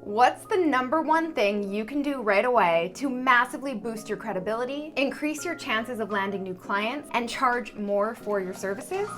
What's the number one thing you can do right away to massively boost your credibility, increase your chances of landing new clients, and charge more for your services?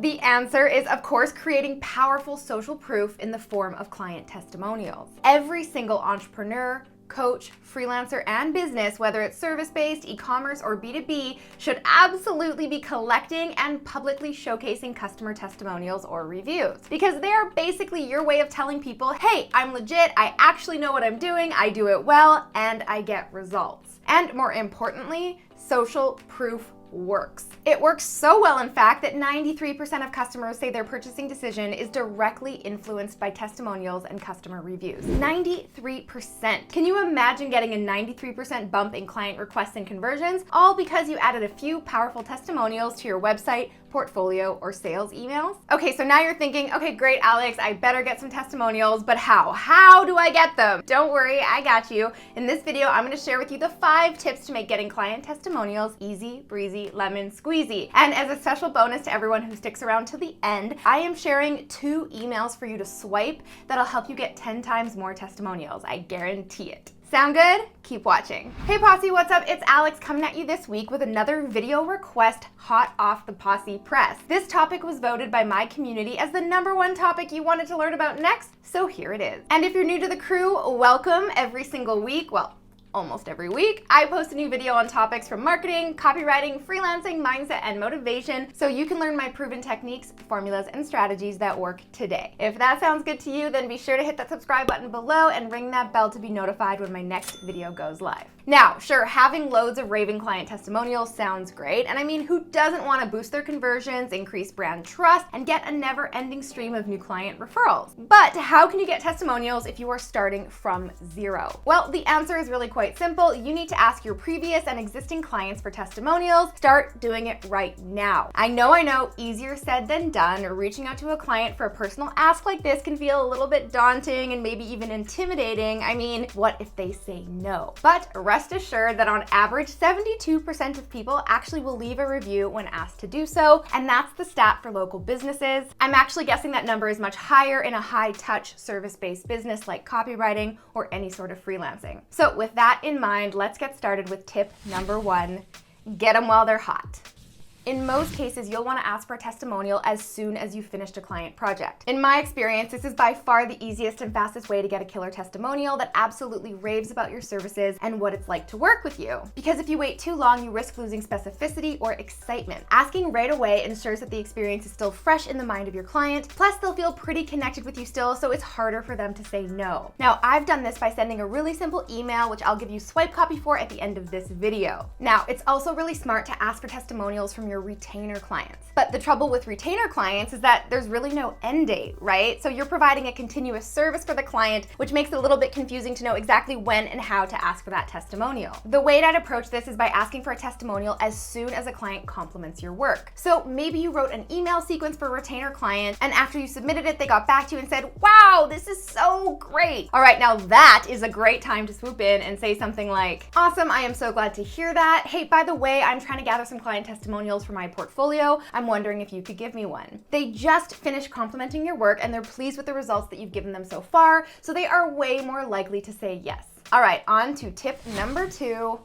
The answer is, of course, creating powerful social proof in the form of client testimonials. Every single entrepreneur, coach, freelancer, and business, whether it's service-based, e-commerce, or B2B, should absolutely be collecting and publicly showcasing customer testimonials or reviews, because they are basically your way of telling people, hey, I'm legit, I actually know what I'm doing, I do it well, and I get results. And more importantly, social proof works. It works so well, in fact, that 93% of customers say their purchasing decision is directly influenced by testimonials and customer reviews. 93%. Can you imagine getting a 93% bump in client requests and conversions, all because you added a few powerful testimonials to your website, portfolio, or sales emails? Okay, so now you're thinking, okay, great, Alex, I better get some testimonials, but how? How do I get them? Don't worry, I got you. In this video, I'm gonna share with you the 5 tips to make getting client testimonials easy, breezy, lemon squeezy. And as a special bonus to everyone who sticks around to the end, I am sharing 2 emails for you to swipe that'll help you get 10 times more testimonials. I guarantee it. Sound good? Keep watching. Hey Posse, what's up? It's Alex coming at you this week with another video request hot off the Posse press. This topic was voted by my community as the #1 topic you wanted to learn about next, so here it is. And if you're new to the crew, welcome. Every single week, well, almost every week, I post a new video on topics from marketing, copywriting, freelancing, mindset, and motivation, so you can learn my proven techniques, formulas, and strategies that work today. If that sounds good to you, then be sure to hit that subscribe button below and ring that bell to be notified when my next video goes live. Now, sure, having loads of raving client testimonials sounds great, and I mean, who doesn't want to boost their conversions, increase brand trust, and get a never-ending stream of new client referrals? But how can you get testimonials if you are starting from zero? Well, the answer is really quite simple. You need to ask your previous and existing clients for testimonials. Start doing it right now. I know, easier said than done. Reaching out to a client for a personal ask like this can feel a little bit daunting and maybe even intimidating. I mean, what if they say no? But rest assured that on average, 72% of people actually will leave a review when asked to do so, and that's the stat for local businesses. I'm actually guessing that number is much higher in a high-touch, service-based business like copywriting or any sort of freelancing. So with that in mind, let's get started with tip number 1, get them while they're hot. In most cases, you'll want to ask for a testimonial as soon as you finished a client project. In my experience, this is by far the easiest and fastest way to get a killer testimonial that absolutely raves about your services and what it's like to work with you. Because if you wait too long, you risk losing specificity or excitement. Asking right away ensures that the experience is still fresh in the mind of your client, plus they'll feel pretty connected with you still, so it's harder for them to say no. Now, I've done this by sending a really simple email, which I'll give you swipe copy for at the end of this video. Now, it's also really smart to ask for testimonials from your retainer clients. But the trouble with retainer clients is that there's really no end date, right? So you're providing a continuous service for the client, which makes it a little bit confusing to know exactly when and how to ask for that testimonial. The way I'd approach this is by asking for a testimonial as soon as a client compliments your work. So maybe you wrote an email sequence for a retainer client, and after you submitted it, they got back to you and said, wow, this is so great. All right, now that is a great time to swoop in and say something like, awesome, I am so glad to hear that. Hey, by the way, I'm trying to gather some client testimonials for my portfolio. I'm wondering if you could give me one. They just finished complimenting your work and they're pleased with the results that you've given them so far, so they are way more likely to say yes. All right, on to tip number 2,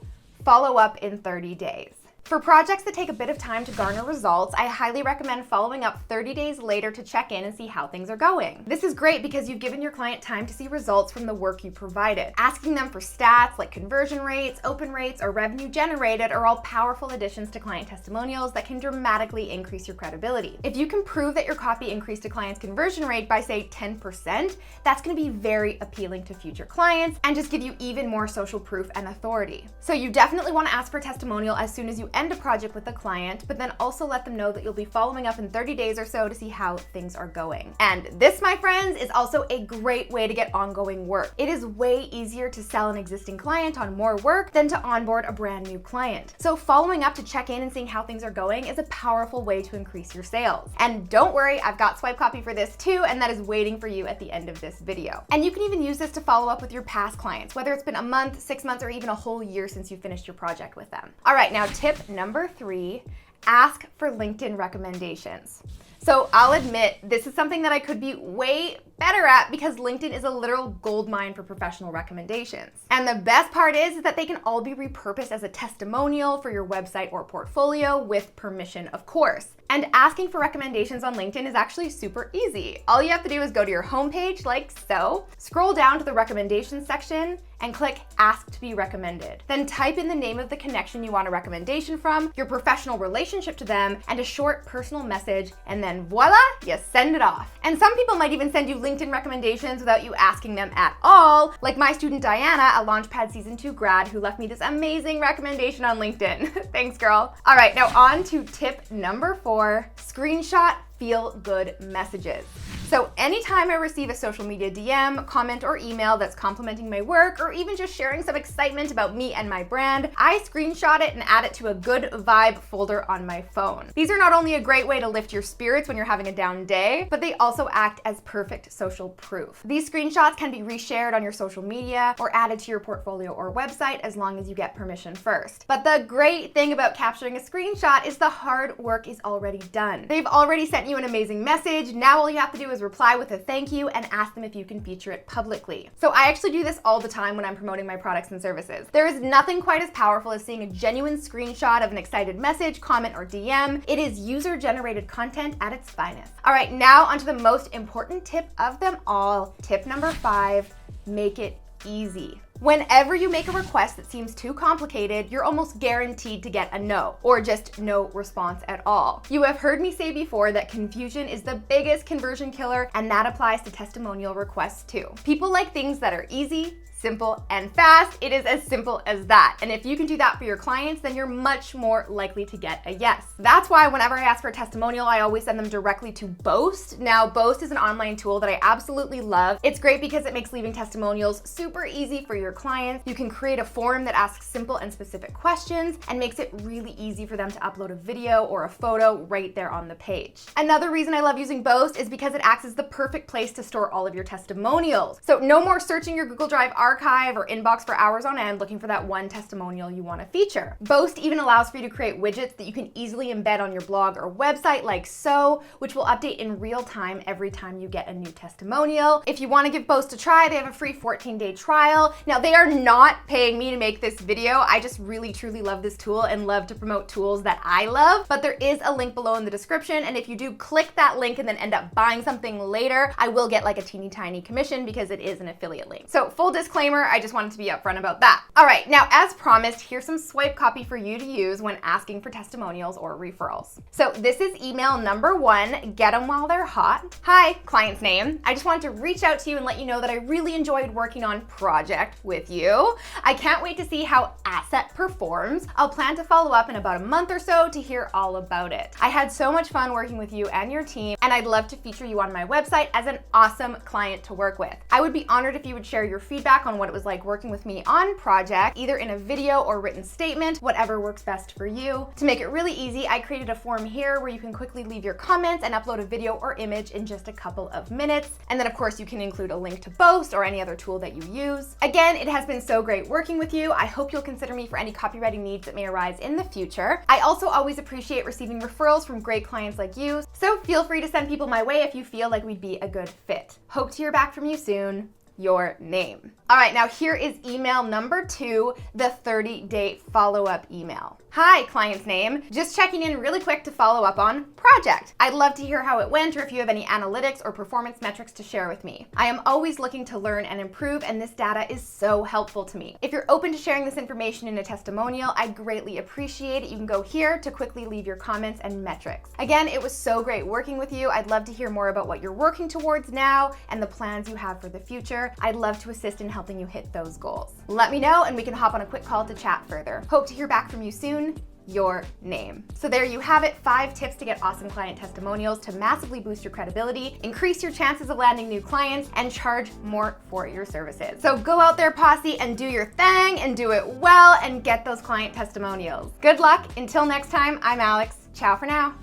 follow up in 30 days. For projects that take a bit of time to garner results, I highly recommend following up 30 days later to check in and see how things are going. This is great because you've given your client time to see results from the work you provided. Asking them for stats like conversion rates, open rates, or revenue generated are all powerful additions to client testimonials that can dramatically increase your credibility. If you can prove that your copy increased a client's conversion rate by, say, 10%, that's going to be very appealing to future clients and just give you even more social proof and authority. So you definitely want to ask for a testimonial as soon as you end a project with a client, but then also let them know that you'll be following up in 30 days or so to see how things are going. And this, my friends, is also a great way to get ongoing work. It is way easier to sell an existing client on more work than to onboard a brand new client. So following up to check in and seeing how things are going is a powerful way to increase your sales. And don't worry, I've got swipe copy for this too, and that is waiting for you at the end of this video. And you can even use this to follow up with your past clients, whether it's been a month, 6 months, or even a whole year since you finished your project with them. All right, now tip tip number 3, ask for LinkedIn recommendations. So I'll admit, this is something that I could be way better at because LinkedIn is a literal goldmine for professional recommendations. And the best part is that they can all be repurposed as a testimonial for your website or portfolio with permission, of course. And asking for recommendations on LinkedIn is actually super easy. All you have to do is go to your homepage like so, scroll down to the recommendations section, and click Ask to be Recommended. Then type in the name of the connection you want a recommendation from, your professional relationship to them, and a short personal message, and then voila, you send it off. And some people might even send you LinkedIn recommendations without you asking them at all, like my student Diana, a Launchpad Season 2 grad who left me this amazing recommendation on LinkedIn. Thanks, girl. All right, now on to tip number 4, screenshot feel-good messages. So anytime I receive a social media DM, comment, or email that's complimenting my work, or even just sharing some excitement about me and my brand, I screenshot it and add it to a good vibe folder on my phone. These are not only a great way to lift your spirits when you're having a down day, but they also act as perfect social proof. These screenshots can be reshared on your social media or added to your portfolio or website as long as you get permission first. But the great thing about capturing a screenshot is the hard work is already done. They've already sent you an amazing message. Now all you have to do is reply with a thank you and ask them if you can feature it publicly. So I actually do this all the time when I'm promoting my products and services. There is nothing quite as powerful as seeing a genuine screenshot of an excited message, comment, or DM. It is user-generated content at its finest. All right, now onto the most important tip of them all. Tip number 5, make it easy. Whenever you make a request that seems too complicated, you're almost guaranteed to get a no, or just no response at all. You have heard me say before that confusion is the biggest conversion killer, and that applies to testimonial requests too. People like things that are easy, simple, and fast. It is as simple as that. And if you can do that for your clients, then you're much more likely to get a yes. That's why whenever I ask for a testimonial, I always send them directly to Boast. Now, Boast is an online tool that I absolutely love. It's great because it makes leaving testimonials super easy for your clients. You can create a form that asks simple and specific questions and makes it really easy for them to upload a video or a photo right there on the page. Another reason I love using Boast is because it acts as the perfect place to store all of your testimonials. So no more searching your Google Drive archive or inbox for hours on end looking for that one testimonial you want to feature. Boast even allows for you to create widgets that you can easily embed on your blog or website like so, which will update in real time every time you get a new testimonial. If you want to give Boast a try, they have a free 14-day trial. Now, they are not paying me to make this video. I just really, truly love this tool and love to promote tools that I love, but there is a link below in the description, and if you do click that link and then end up buying something later, I will get like a teeny tiny commission because it is an affiliate link. So full disclaimer, I just wanted to be upfront about that. All right, now as promised, here's some swipe copy for you to use when asking for testimonials or referrals. So this is email number 1, get them while they're hot. Hi, client's name. I just wanted to reach out to you and let you know that I really enjoyed working on project with you. I can't wait to see how Asset performs. I'll plan to follow up in about a month or so to hear all about it. I had so much fun working with you and your team, and I'd love to feature you on my website as an awesome client to work with. I would be honored if you would share your feedback on what it was like working with me on project, either in a video or written statement, whatever works best for you. To make it really easy, I created a form here where you can quickly leave your comments and upload a video or image in just a couple of minutes. And then of course you can include a link to Boast or any other tool that you use. Again, it has been so great working with you. I hope you'll consider me for any copywriting needs that may arise in the future. I also always appreciate receiving referrals from great clients like you, so feel free to send people my way if you feel like we'd be a good fit. Hope to hear back from you soon. Your name. All right, now here is email number 2, the 30-day follow-up email. Hi, client's name. Just checking in really quick to follow up on project. I'd love to hear how it went or if you have any analytics or performance metrics to share with me. I am always looking to learn and improve, and this data is so helpful to me. If you're open to sharing this information in a testimonial, I'd greatly appreciate it. You can go here to quickly leave your comments and metrics. Again, it was so great working with you. I'd love to hear more about what you're working towards now and the plans you have for the future. I'd love to assist in helping you hit those goals. Let me know and we can hop on a quick call to chat further. Hope to hear back from you soon. Your name. So there you have it, 5 tips to get awesome client testimonials to massively boost your credibility, increase your chances of landing new clients, and charge more for your services. So go out there, posse, and do your thing and do it well and get those client testimonials. Good luck. Until next time, I'm Alex. Ciao for now.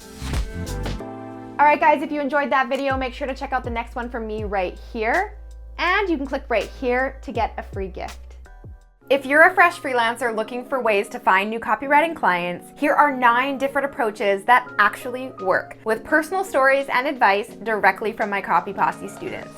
All right, guys, if you enjoyed that video, make sure to check out the next one from me right here. And you can click right here to get a free gift. If you're a fresh freelancer looking for ways to find new copywriting clients, here are 9 different approaches that actually work, with personal stories and advice directly from my Copy Posse students.